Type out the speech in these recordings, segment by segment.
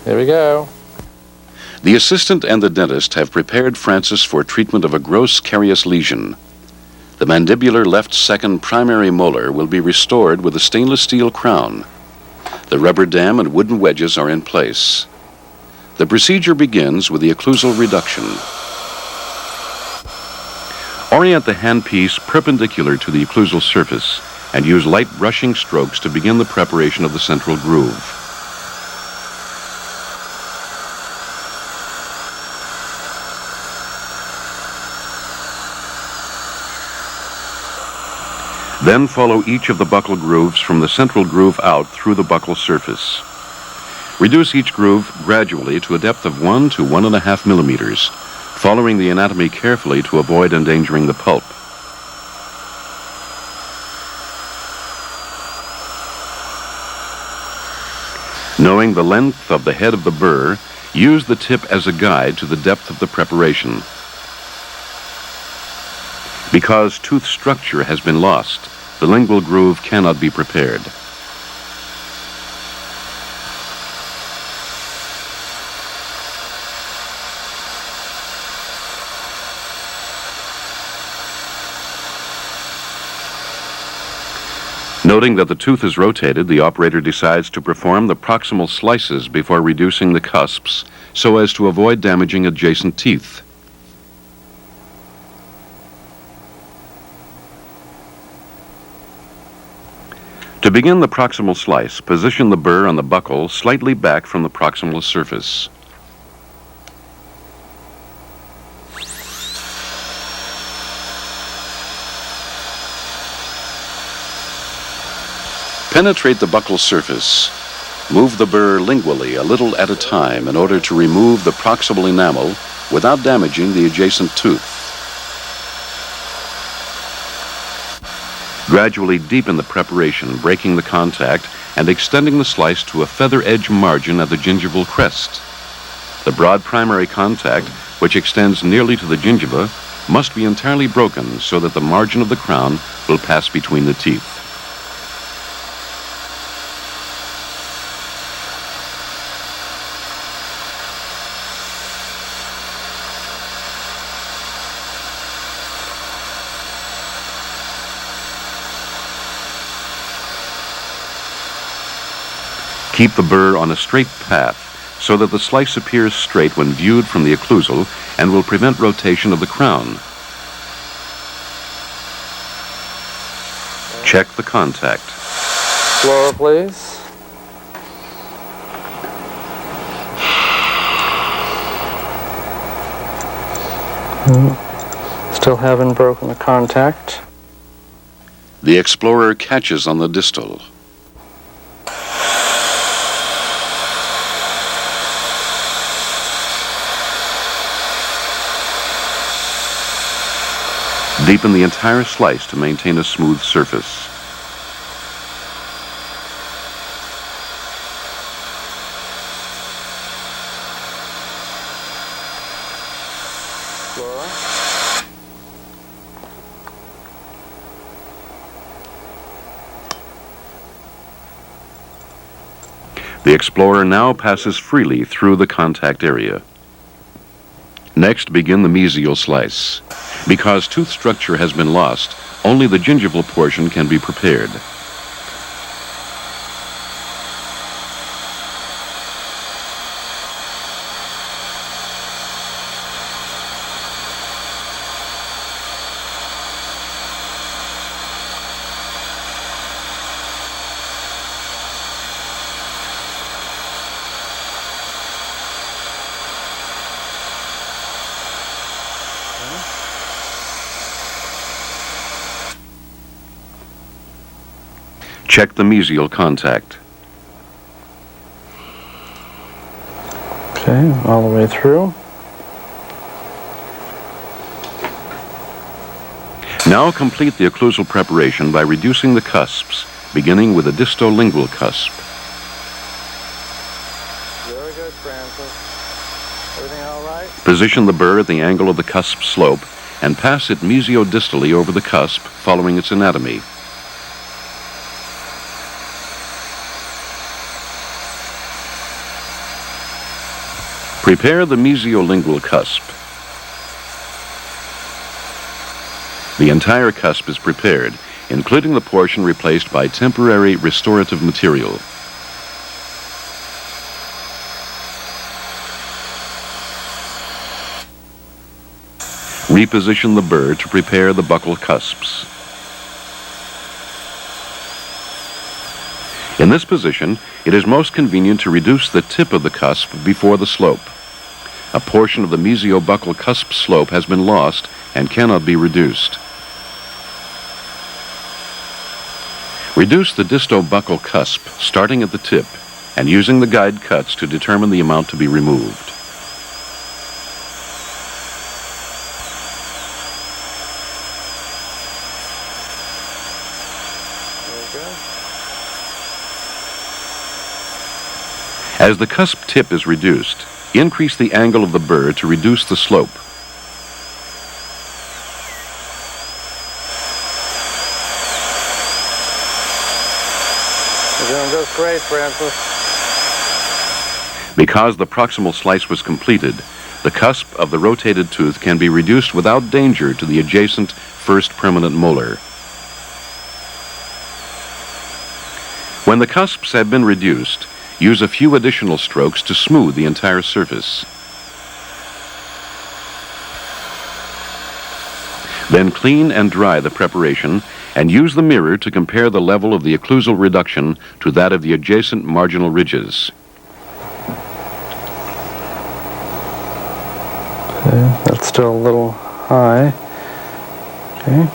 Here we go. The assistant and the dentist have prepared Francis for treatment of a gross carious lesion. The mandibular left second primary molar will be restored with a stainless steel crown. The rubber dam and wooden wedges are in place. The procedure begins with the occlusal reduction. Orient the handpiece perpendicular to the occlusal surface and use light brushing strokes to begin the preparation of the central groove. Then follow each of the buccal grooves from the central groove out through the buccal surface. Reduce each groove gradually to a depth of 1 to 1.5 millimeters, following the anatomy carefully to avoid endangering the pulp. Knowing the length of the head of the burr, use the tip as a guide to the depth of the preparation. Because tooth structure has been lost, the lingual groove cannot be prepared. Noting that the tooth is rotated, the operator decides to perform the proximal slices before reducing the cusps so as to avoid damaging adjacent teeth. To begin the proximal slice, position the burr on the buccal slightly back from the proximal surface. Penetrate the buccal surface. Move the burr lingually a little at a time in order to remove the proximal enamel without damaging the adjacent tooth. Gradually deepen the preparation, breaking the contact and extending the slice to a feather edge margin at the gingival crest. The broad primary contact, which extends nearly to the gingiva, must be entirely broken so that the margin of the crown will pass between the teeth. Keep the burr on a straight path so that the slice appears straight when viewed from the occlusal and will prevent rotation of the crown. Check the contact. Slower, please. Still haven't broken the contact. The explorer catches on the distal. Deepen the entire slice to maintain a smooth surface. The explorer now passes freely through the contact area. Next, begin the mesial slice. Because tooth structure has been lost, only the gingival portion can be prepared. Check the mesial contact. Okay, all the way through. Now complete the occlusal preparation by reducing the cusps, beginning with the distolingual cusp. Very good, Francis. Everything all right? Position the burr at the angle of the cusp slope and pass it mesiodistally over the cusp, following its anatomy. Prepare the mesiolingual cusp. The entire cusp is prepared, including the portion replaced by temporary restorative material. Reposition the burr to prepare the buccal cusps. In this position, it is most convenient to reduce the tip of the cusp before the slope. A portion of the mesiobuccal cusp slope has been lost and cannot be reduced. Reduce the distobuccal cusp, starting at the tip, and using the guide cuts to determine the amount to be removed. As the cusp tip is reduced, increase the angle of the burr to reduce the slope. You're doing just great, Francis. Because the proximal slice was completed, the cusp of the rotated tooth can be reduced without danger to the adjacent first permanent molar. When the cusps have been reduced, use a few additional strokes to smooth the entire surface. Then clean and dry the preparation and use the mirror to compare the level of the occlusal reduction to that of the adjacent marginal ridges. Okay, that's still a little high. Okay.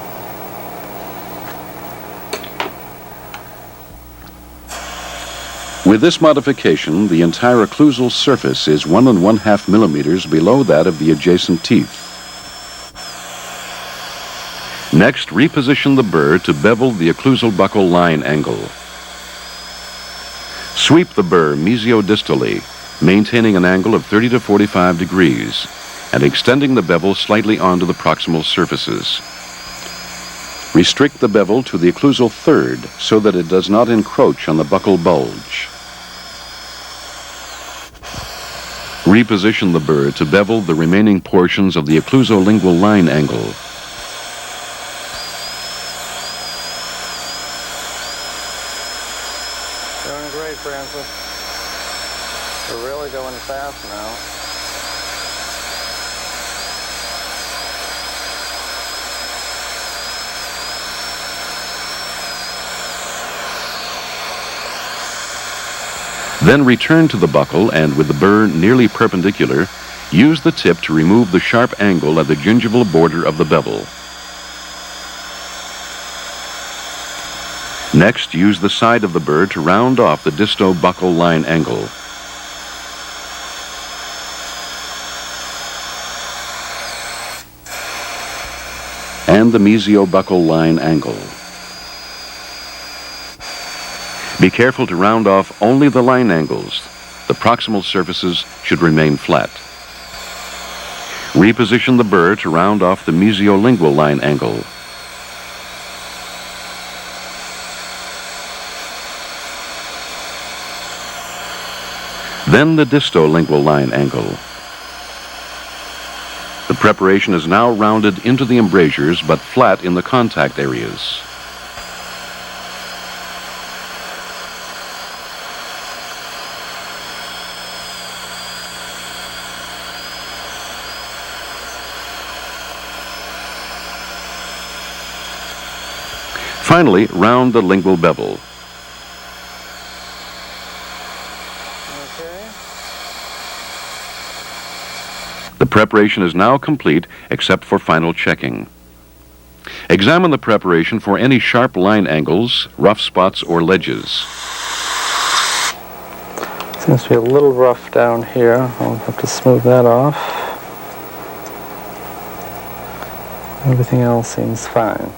With this modification, the entire occlusal surface is 1 1/2 millimeters below that of the adjacent teeth. Next, reposition the burr to bevel the occlusal buccal line angle. Sweep the burr mesiodistally, maintaining an angle of 30 to 45 degrees, and extending the bevel slightly onto the proximal surfaces. Restrict the bevel to the occlusal third so that it does not encroach on the buccal bulge. Reposition the burr to bevel the remaining portions of the occlusolingual line angle. Doing great, Francis. We're really going fast now. Then return to the buccal and, with the burr nearly perpendicular, use the tip to remove the sharp angle at the gingival border of the bevel. Next, use the side of the burr to round off the distobuccal line angle. And the mesiobuccal line angle. Be careful to round off only the line angles. The proximal surfaces should remain flat. Reposition the burr to round off the mesiolingual line angle. Then the distolingual line angle. The preparation is now rounded into the embrasures but flat in the contact areas. Finally, round the lingual bevel. Okay. The preparation is now complete except for final checking. Examine the preparation for any sharp line angles, rough spots, or ledges. Seems to be a little rough down here. I'll have to smooth that off. Everything else seems fine.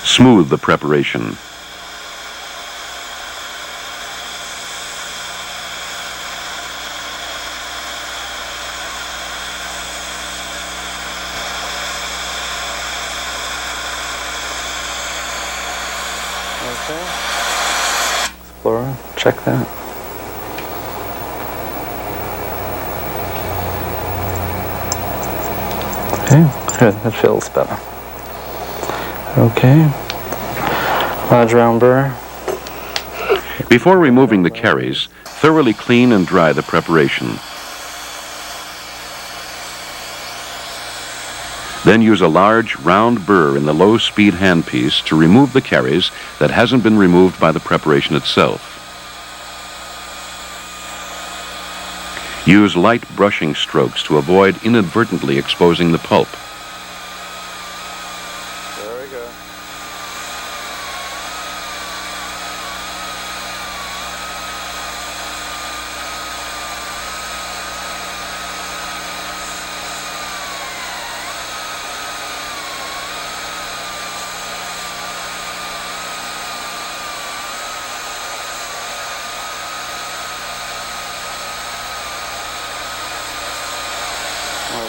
Smooth the preparation. Laura. Check that. Okay, good. That feels better. Okay. Large round burr. Before removing the caries, thoroughly clean and dry the preparation. Then use a large, round burr in the low-speed handpiece to remove the caries that hasn't been removed by the preparation itself. Use light brushing strokes to avoid inadvertently exposing the pulp. There we go.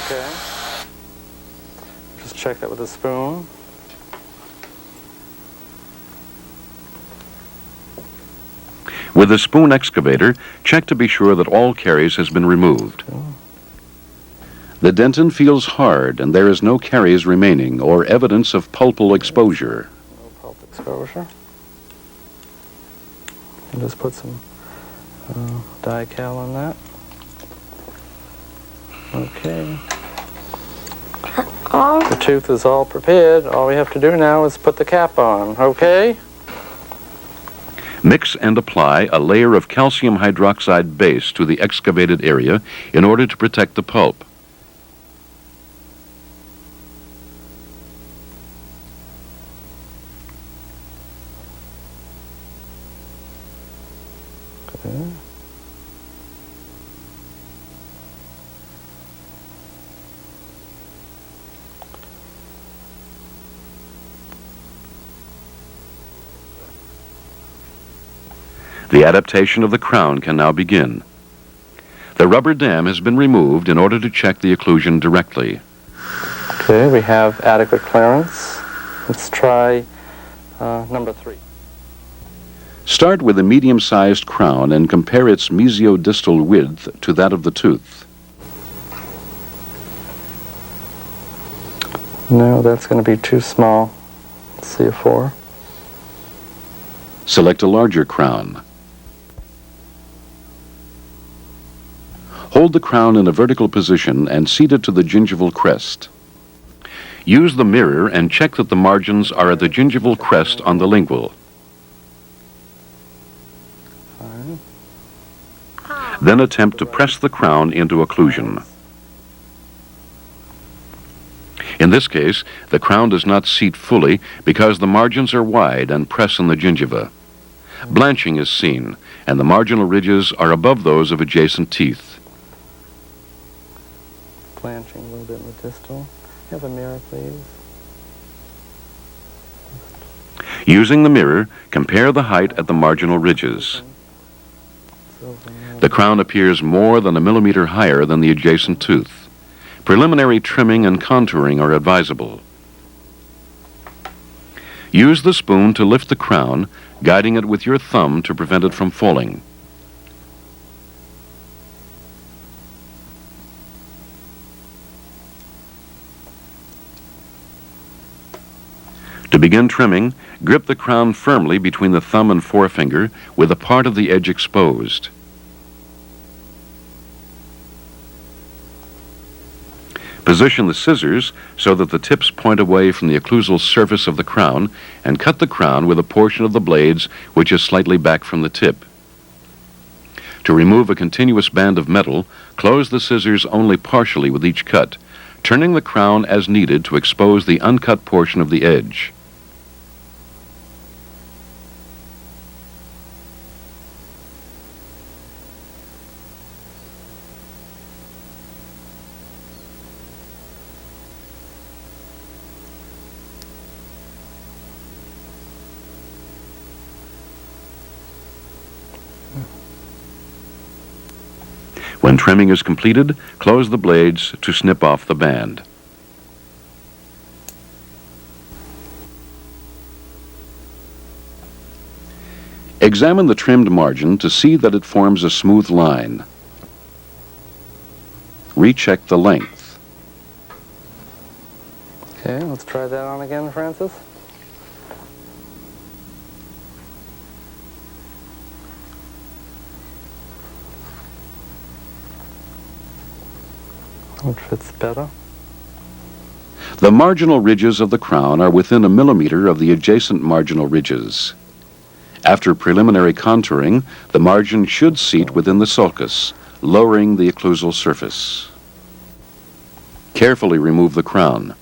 Okay. Just check that with a spoon. With the spoon excavator, check to be sure that all caries has been removed. The dentin feels hard and there is no caries remaining or evidence of pulpal exposure. No pulp exposure. And just put some Di-Cal on that. Okay. The tooth is all prepared. All we have to do now is put the cap on, okay? Mix and apply a layer of calcium hydroxide base to the excavated area in order to protect the pulp. Okay. The adaptation of the crown can now begin. The rubber dam has been removed in order to check the occlusion directly. Okay, we have adequate clearance. Let's try number 3. Start with a medium-sized crown and compare its mesiodistal width to that of the tooth. No, that's going to be too small. Let's see a 4. Select a larger crown. Hold the crown in a vertical position and seat it to the gingival crest. Use the mirror and check that the margins are at the gingival crest on the lingual. Fine. Then attempt to press the crown into occlusion. In this case, the crown does not seat fully because the margins are wide and press in the gingiva. Blanching is seen, and the marginal ridges are above those of adjacent teeth. Blanching a little bit in the distal. Have a mirror, please. Using the mirror, compare the height at the marginal ridges. The crown appears more than a millimeter higher than the adjacent tooth. Preliminary trimming and contouring are advisable. Use the spoon to lift the crown, guiding it with your thumb to prevent it from falling. To begin trimming, grip the crown firmly between the thumb and forefinger with a part of the edge exposed. Position the scissors so that the tips point away from the occlusal surface of the crown and cut the crown with a portion of the blades which is slightly back from the tip. To remove a continuous band of metal, close the scissors only partially with each cut, turning the crown as needed to expose the uncut portion of the edge. When trimming is completed, close the blades to snip off the band. Examine the trimmed margin to see that it forms a smooth line. Recheck the length. Okay, let's try that on again, Francis. Which fits better? The marginal ridges of the crown are within a millimeter of the adjacent marginal ridges. After preliminary contouring, the margin should seat within the sulcus, lowering the occlusal surface. Carefully remove the crown.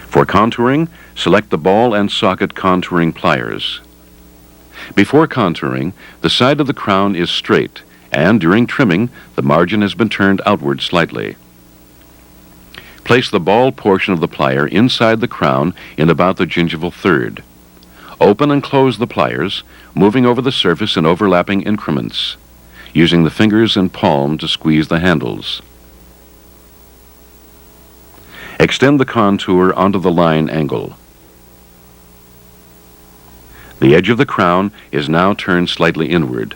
For contouring, select the ball and socket contouring pliers. Before contouring, the side of the crown is straight, and during trimming, the margin has been turned outward slightly. Place the ball portion of the plier inside the crown in about the gingival third. Open and close the pliers, moving over the surface in overlapping increments, using the fingers and palm to squeeze the handles. Extend the contour onto the line angle. The edge of the crown is now turned slightly inward.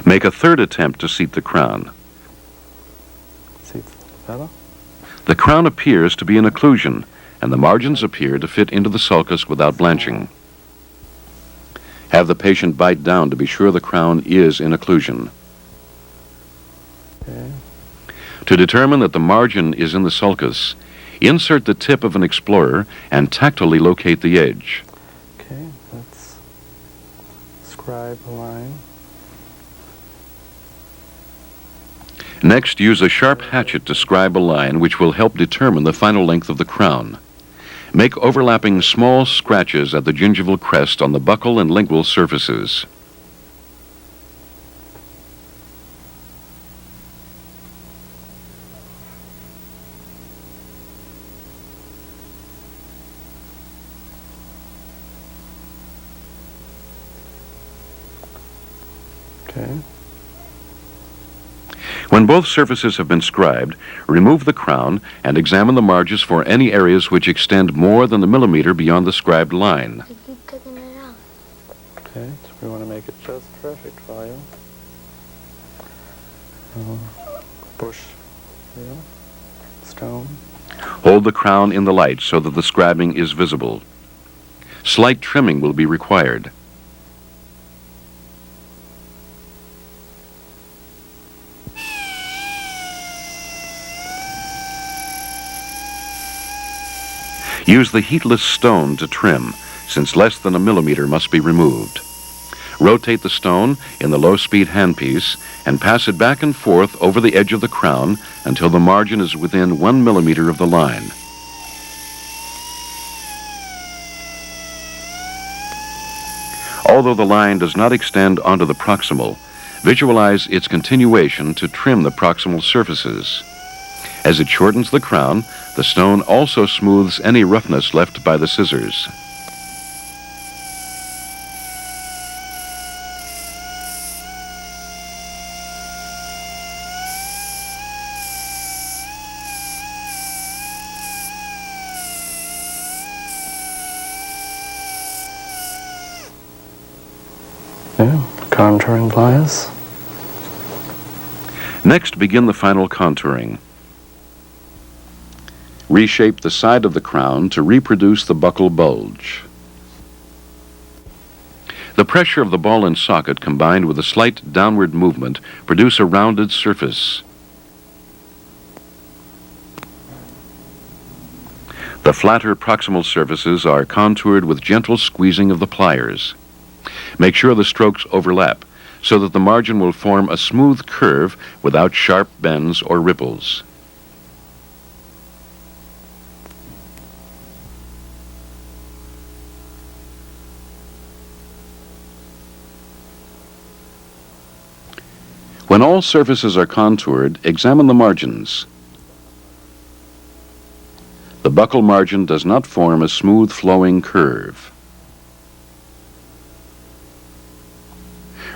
Make a third attempt to seat the crown. Seats better? The crown appears to be an occlusion, and the margins appear to fit into the sulcus without blanching. Have the patient bite down to be sure the crown is in occlusion. Okay. To determine that the margin is in the sulcus, insert the tip of an explorer and tactily locate the edge. Okay, let's scribe a line. Next, use a sharp hatchet to scribe a line which will help determine the final length of the crown. Make overlapping small scratches at the gingival crest on the buccal and lingual surfaces. Okay. When both surfaces have been scribed, remove the crown and examine the margins for any areas which extend more than the millimeter beyond the scribed line. I keep taking it out. Okay, so we want to make it just perfect for you. Bush, yeah. Stone. Hold the crown in the light so that the scribing is visible. Slight trimming will be required. Use the heatless stone to trim, since less than a millimeter must be removed. Rotate the stone in the low-speed handpiece and pass it back and forth over the edge of the crown until the margin is within 1 millimeter of the line. Although the line does not extend onto the proximal, visualize its continuation to trim the proximal surfaces. As it shortens the crown, the stone also smooths any roughness left by the scissors. Yeah, contouring pliers. Next, begin the final contouring. Reshape the side of the crown to reproduce the buccal bulge. The pressure of the ball and socket combined with a slight downward movement produce a rounded surface. The flatter proximal surfaces are contoured with gentle squeezing of the pliers. Make sure the strokes overlap so that the margin will form a smooth curve without sharp bends or ripples. When all surfaces are contoured, examine the margins. The buccal margin does not form a smooth flowing curve.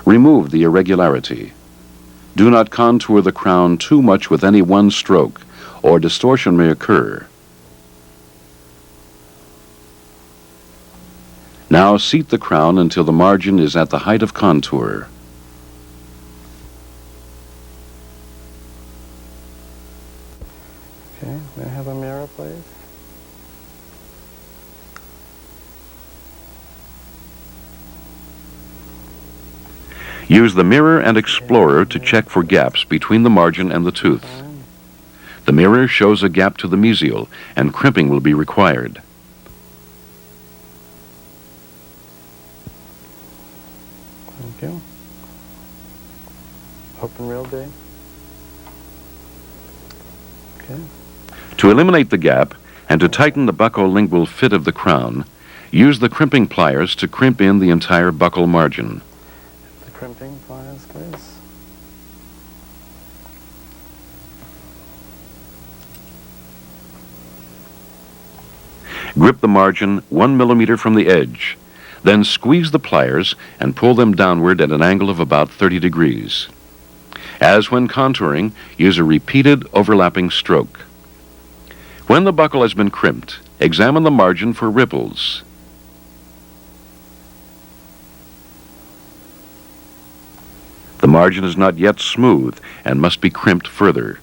Remove the irregularity. Do not contour the crown too much with any one stroke, or distortion may occur. Now seat the crown until the margin is at the height of contour. Okay, may I have a mirror, please? Use the mirror and explorer to check for gaps between the margin and the tooth. Fine. The mirror shows a gap to the mesial, and crimping will be required. Thank you. Open real big. Okay. To eliminate the gap and to tighten the buccolingual fit of the crown, use the crimping pliers to crimp in the entire buccal margin. The crimping pliers, please. Grip the margin 1 millimeter from the edge. Then squeeze the pliers and pull them downward at an angle of about 30 degrees. As when contouring, use a repeated overlapping stroke. When the buccal has been crimped, examine the margin for ripples. The margin is not yet smooth and must be crimped further.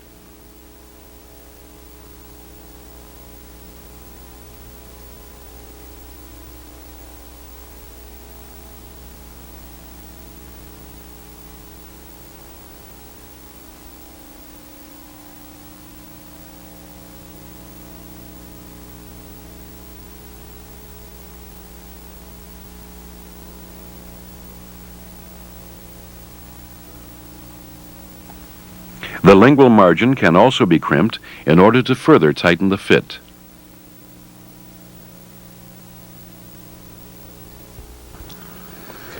The lingual margin can also be crimped in order to further tighten the fit.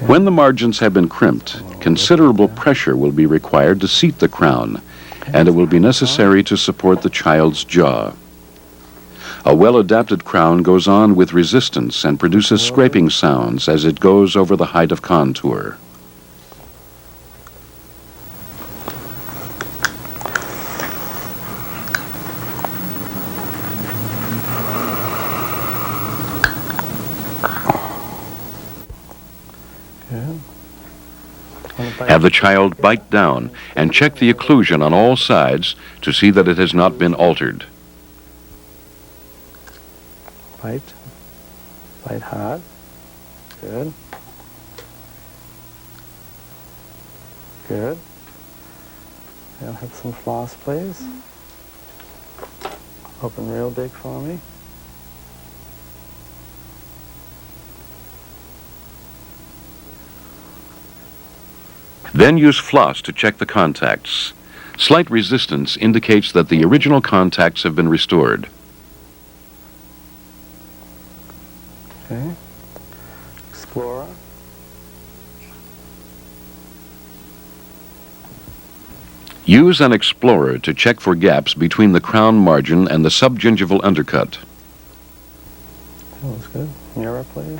When the margins have been crimped, considerable pressure will be required to seat the crown, and it will be necessary to support the child's jaw. A well-adapted crown goes on with resistance and produces scraping sounds as it goes over the height of contour. Good. Have the child bite down and check the occlusion on all sides to see that it has not been altered. Bite. Bite hard. Good. Good. I'll have some floss, please. Open real big for me. Then use floss to check the contacts. Slight resistance indicates that the original contacts have been restored. Okay. Explorer. Use an explorer to check for gaps between the crown margin and the subgingival undercut. That was good. Mirror, please.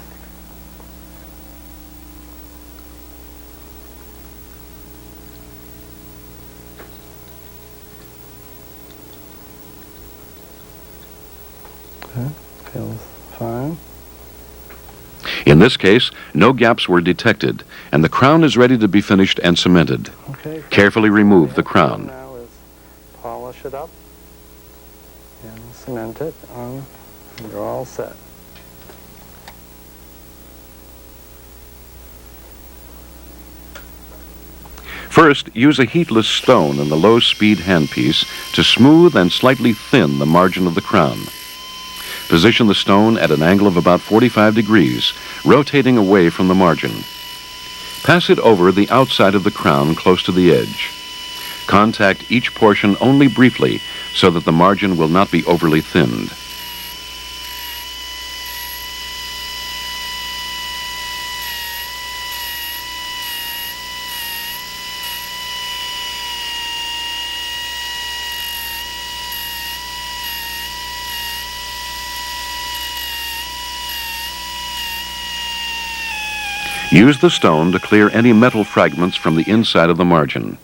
Okay. Feels fine. In this case, no gaps were detected, and the crown is ready to be finished and cemented. Okay. Carefully remove the crown. Now is polish it up and cement it on, and you're all set. First, use a heatless stone in the low-speed handpiece to smooth and slightly thin the margin of the crown. Position the stone at an angle of about 45 degrees, rotating away from the margin. Pass it over the outside of the crown close to the edge. Contact each portion only briefly so that the margin will not be overly thinned. Use the stone to clear any metal fragments from the inside of the margin.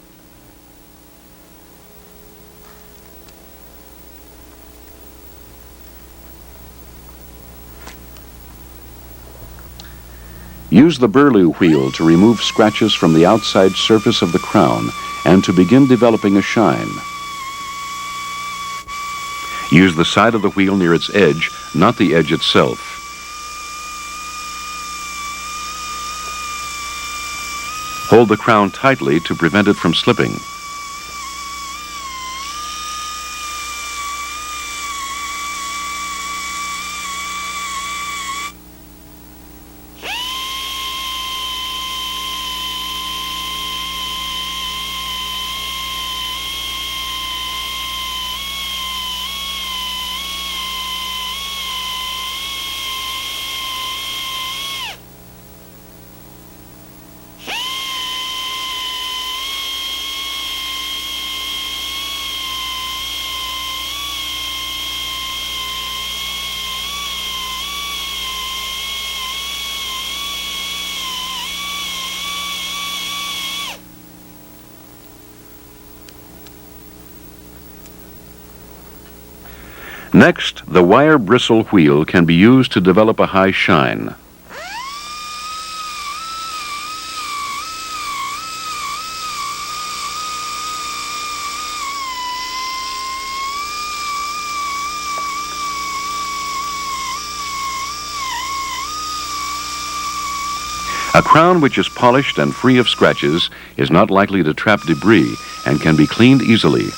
Use the burlue wheel to remove scratches from the outside surface of the crown and to begin developing a shine. Use the side of the wheel near its edge, not the edge itself. Hold the crown tightly to prevent it from slipping. Next, the wire bristle wheel can be used to develop a high shine. A crown which is polished and free of scratches is not likely to trap debris and can be cleaned easily.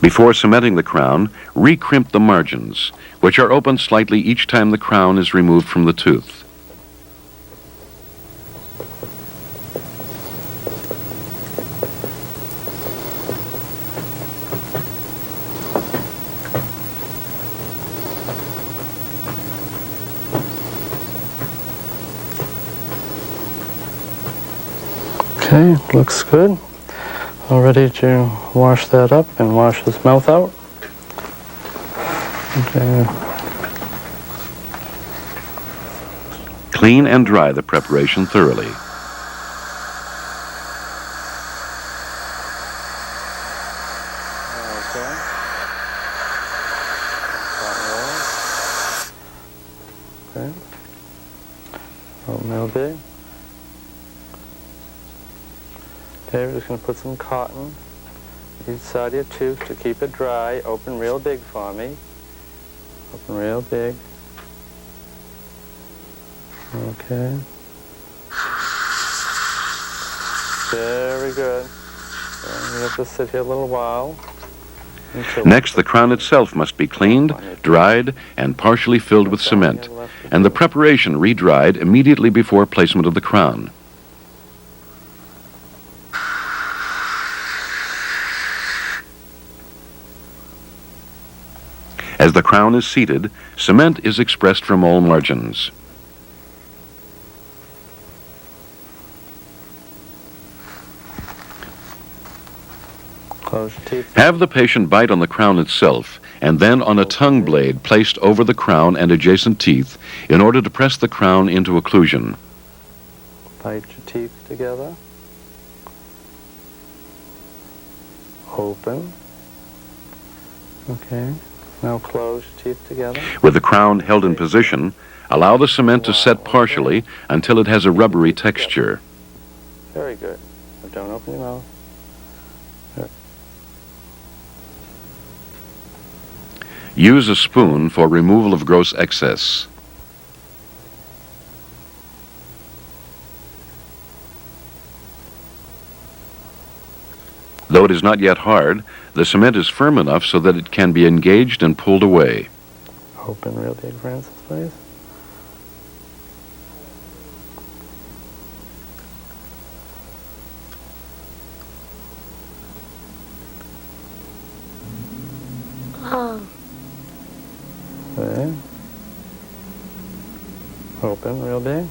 Before cementing the crown, re-crimp the margins, which are opened slightly each time the crown is removed from the tooth. Okay, looks good. All ready to wash that up and wash his mouth out. Okay. Clean and dry the preparation thoroughly. Okay. Oatmeal big. Okay, we're just going to put some cotton each side of your tooth to keep it dry. Open real big for me. Open real big. Okay. Very good. And you have to sit here a little while. Next, the crown itself must be cleaned, dried, and partially filled with cement, and the preparation re-dried immediately before placement of the crown. As the crown is seated, cement is expressed from all margins. Close your teeth. Have the patient bite on the crown itself and then on a tongue blade placed over the crown and adjacent teeth in order to press the crown into occlusion. Bite your teeth together. Open. Okay. Now close your teeth together. With the crown held in position, allow the cement to set partially until it has a rubbery texture. Very good. Now don't open your mouth. Use a spoon for removal of gross excess. Those Though it is not yet hard, the cement is firm enough so that it can be engaged and pulled away. Open real big, Francis, please. Okay. Open real big.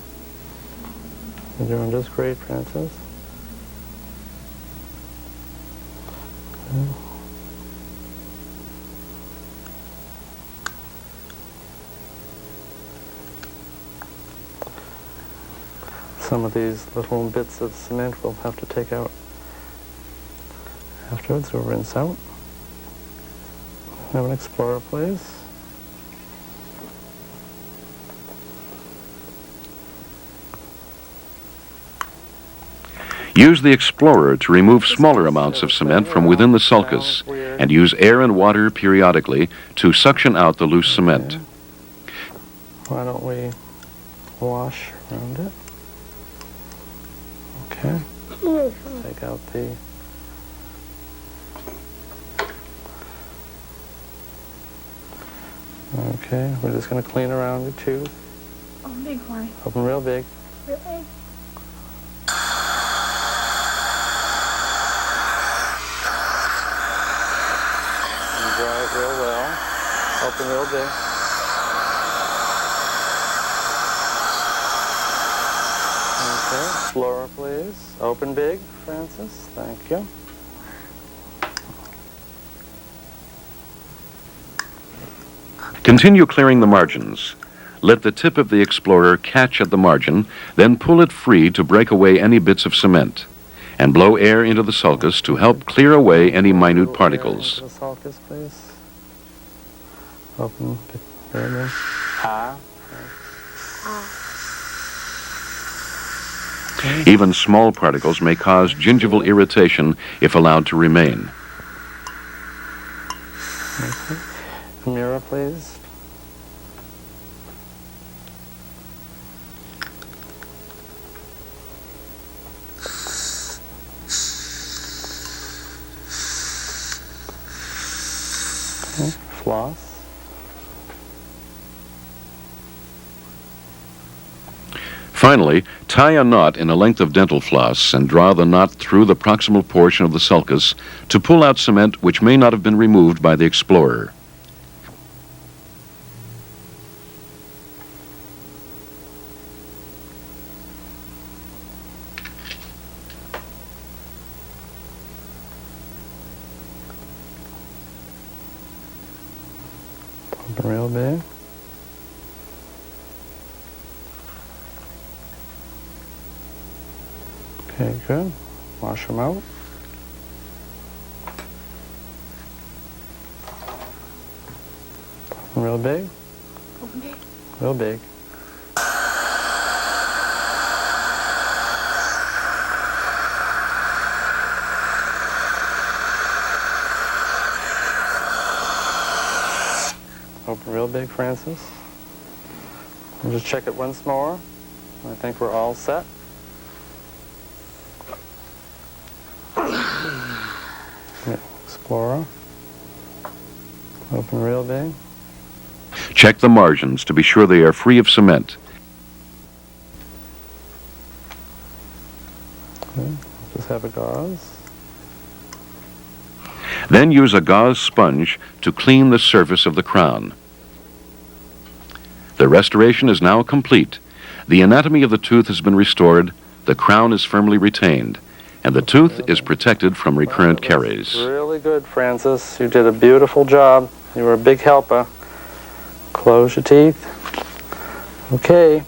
You're doing just great, Francis. Okay. Some of these little bits of cement we'll have to take out afterwards. We'll rinse out. Have an explorer, please. Use the explorer to remove smaller amounts of cement from within the sulcus, and use air and water periodically to suction out the loose cement. Why don't we wash around it? Okay. Take out the... Okay, we're just going to clean around the tooth. Open big for me. Open real big. Real big. And dry it real well. Open real big. Okay, explorer please. Open big, Francis. Thank you. Continue clearing the margins. Let the tip of the explorer catch at the margin, then pull it free to break away any bits of cement, and blow air into the sulcus to help clear away any minute particles. Into the sulcus, please. Open very big. Ah. Even small particles may cause gingival irritation if allowed to remain. Okay. Mirror, please. Okay. Floss. Finally, tie a knot in a length of dental floss and draw the knot through the proximal portion of the sulcus to pull out cement which may not have been removed by the explorer. Open real big. Okay, good. Wash them out. Open real big. Open big. Real big. Open real big, Francis. We'll just check it once more. I think we're all set. Okay, Explorer. Open real big. Check the margins to be sure they are free of cement. Okay, just have a gauze. Then use a gauze sponge to clean the surface of the crown. The restoration is now complete. The anatomy of the tooth has been restored, the crown is firmly retained, and the tooth is protected from recurrent caries. Really good, Francis. You did a beautiful job. You were a big helper. Close your teeth. Okay.